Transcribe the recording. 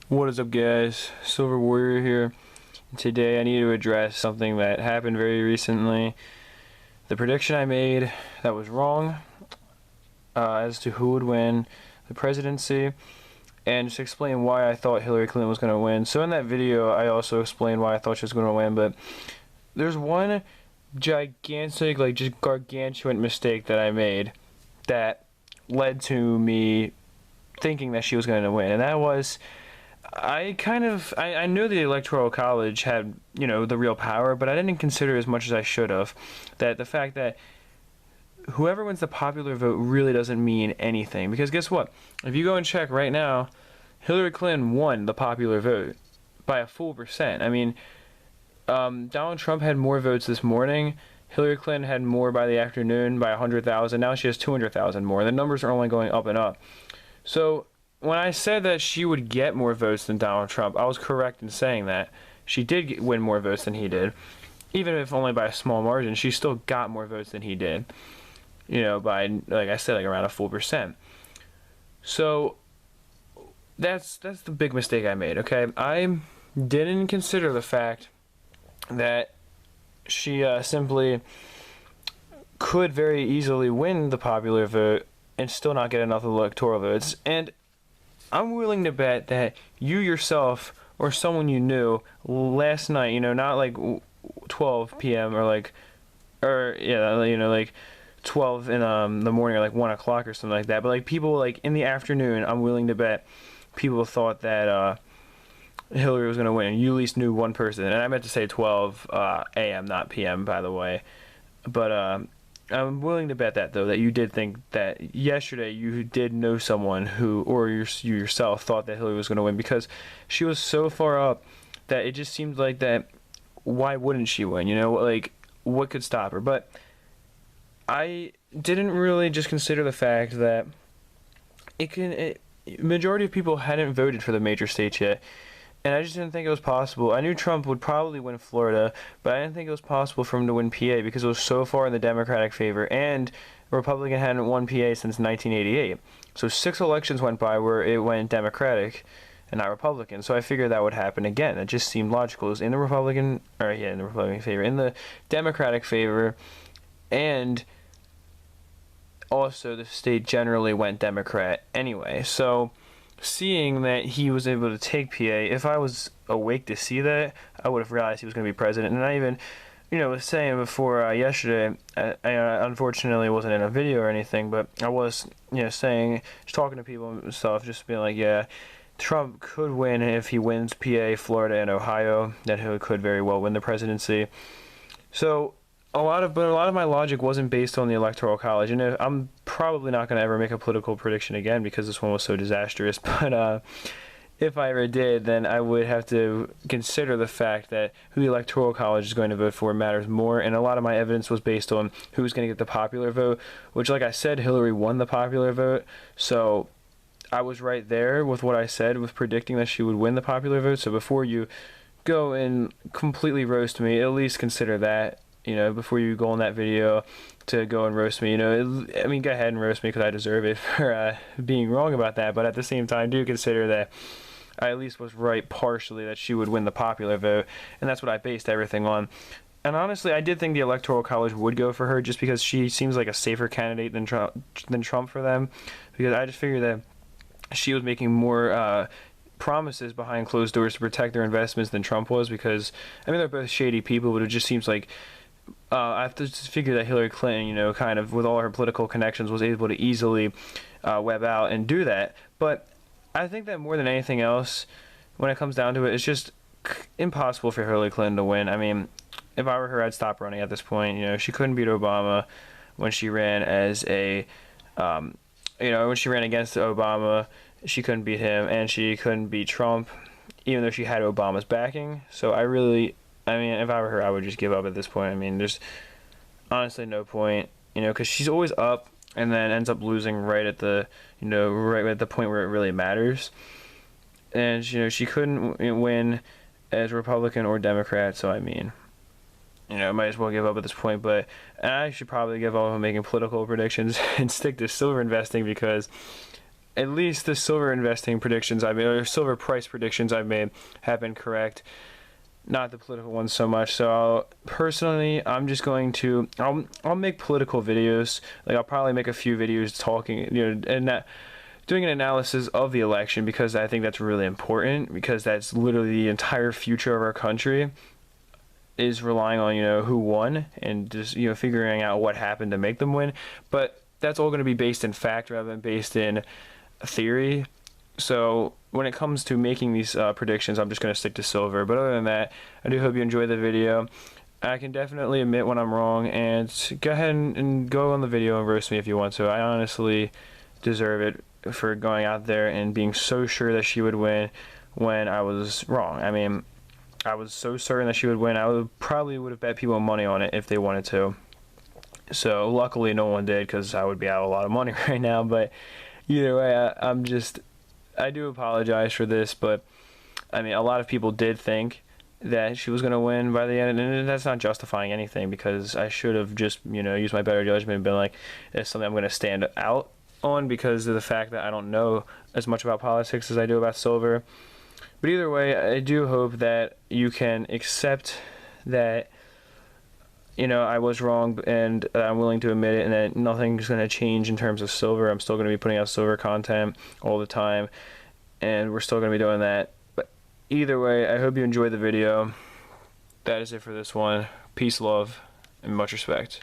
What is up, guys? Silver Warrior here. Today I need to address something that happened very recently. The prediction I made that was wrong as to who would win the presidency, and just explain why I thought Hillary Clinton was going to win. So in that video I also explained why I thought she was going to win, but there's one gigantic, just gargantuan mistake that I made that led to me thinking that she was going to win, and that was I knew the Electoral College had, the real power, but I didn't consider as much as I should have that the fact that whoever wins the popular vote really doesn't mean anything. Because guess what? If you go and check right now, Hillary Clinton won the popular vote by a full percent. I mean, Donald Trump had more votes this morning. Hillary Clinton had more by the afternoon by 100,000. Now she has 200,000 more. The numbers are only going up and up. So when I said that she would get more votes than Donald Trump, I was correct in saying that. She did win more votes than he did. Even if only by a small margin, she still got more votes than he did. By, like I said, around a full percent. So that's the big mistake I made, okay? I didn't consider the fact that she simply could very easily win the popular vote and still not get enough electoral votes. And I'm willing to bet that you yourself or someone you knew last night, not like 12 p.m. or 12 in the morning or like 1 o'clock or something like that. But people in the afternoon, I'm willing to bet people thought that Hillary was going to win. And you at least knew one person. And I meant to say 12 a.m., not p.m., by the way. But I'm willing to bet that you did think that yesterday you did know someone who, or you yourself, thought that Hillary was going to win, because she was so far up that it just seemed like that. Why wouldn't she win? What could stop her? But I didn't really just consider the fact that majority of people hadn't voted for the major states yet. And I just didn't think it was possible. I knew Trump would probably win Florida, but I didn't think it was possible for him to win PA because it was so far in the Democratic favor, and a Republican hadn't won PA since 1988. So 6 elections went by where it went Democratic and not Republican. So I figured that would happen again. It just seemed logical. It was in the Republican favor, in the Democratic favor, and also the state generally went Democrat anyway. So seeing that he was able to take PA, if I was awake to see that, I would have realized he was going to be president. And I even, was saying before yesterday, I unfortunately wasn't in a video or anything, but I was, saying, just talking to people and stuff, just being like, yeah, Trump could win if he wins PA, Florida, and Ohio, that he could very well win the presidency. So a lot of my logic wasn't based on the Electoral College, and I'm probably not going to ever make a political prediction again because this one was so disastrous. But if I ever did, then I would have to consider the fact that who the Electoral College is going to vote for matters more, and a lot of my evidence was based on who's going to get the popular vote, which, like I said, Hillary won the popular vote, so I was right there with what I said with predicting that she would win the popular vote. So before you go and completely roast me, at least consider that. Before you go on that video to go and roast me, go ahead and roast me because I deserve it for being wrong about that. But at the same time, do consider that I at least was right partially that she would win the popular vote, and that's what I based everything on. And honestly, I did think the Electoral College would go for her just because she seems like a safer candidate than Trump for them, because I just figured that she was making more promises behind closed doors to protect their investments than Trump was, because they're both shady people, but it just seems like I have to figure that Hillary Clinton, kind of with all her political connections, was able to easily web out and do that. But I think that more than anything else, when it comes down to it, it's just impossible for Hillary Clinton to win. If I were her, I'd stop running at this point. She couldn't beat Obama when she ran as when she ran against Obama, she couldn't beat him, and she couldn't beat Trump, even though she had Obama's backing. So if I were her, I would just give up at this point. There's honestly no point, because she's always up and then ends up losing right at the point where it really matters. And, she couldn't win as Republican or Democrat, so might as well give up at this point. But I should probably give up on making political predictions and stick to silver investing, because at least the silver investing predictions I made, or silver price predictions I've made, have been correct. Not the political ones so much. So personally, I'm just going to I'll make political videos. Like I'll probably make a few videos talking, and that doing an analysis of the election, because I think that's really important, because that's literally the entire future of our country is relying on who won, and just figuring out what happened to make them win. But that's all going to be based in fact rather than based in theory. So when it comes to making these predictions, I'm just going to stick to silver. But other than that, I do hope you enjoy the video. I can definitely admit when I'm wrong, and go ahead and go on the video and roast me if you want to. I honestly deserve it for going out there and being so sure that she would win when I was wrong. I mean, I was so certain that she would win. I probably would have bet people money on it if they wanted to. So luckily no one did, because I would be out a lot of money right now. But either way, I do apologize for this, but I mean, a lot of people did think that she was going to win by the end, and that's not justifying anything, because I should have just, used my better judgment and been like, it's something I'm going to stand out on, because of the fact that I don't know as much about politics as I do about silver. But either way, I do hope that you can accept that, I was wrong, and I'm willing to admit it, and that nothing's going to change in terms of silver. I'm still going to be putting out silver content all the time, and we're still going to be doing that. But either way, I hope you enjoyed the video. That is it for this one. Peace, love, and much respect.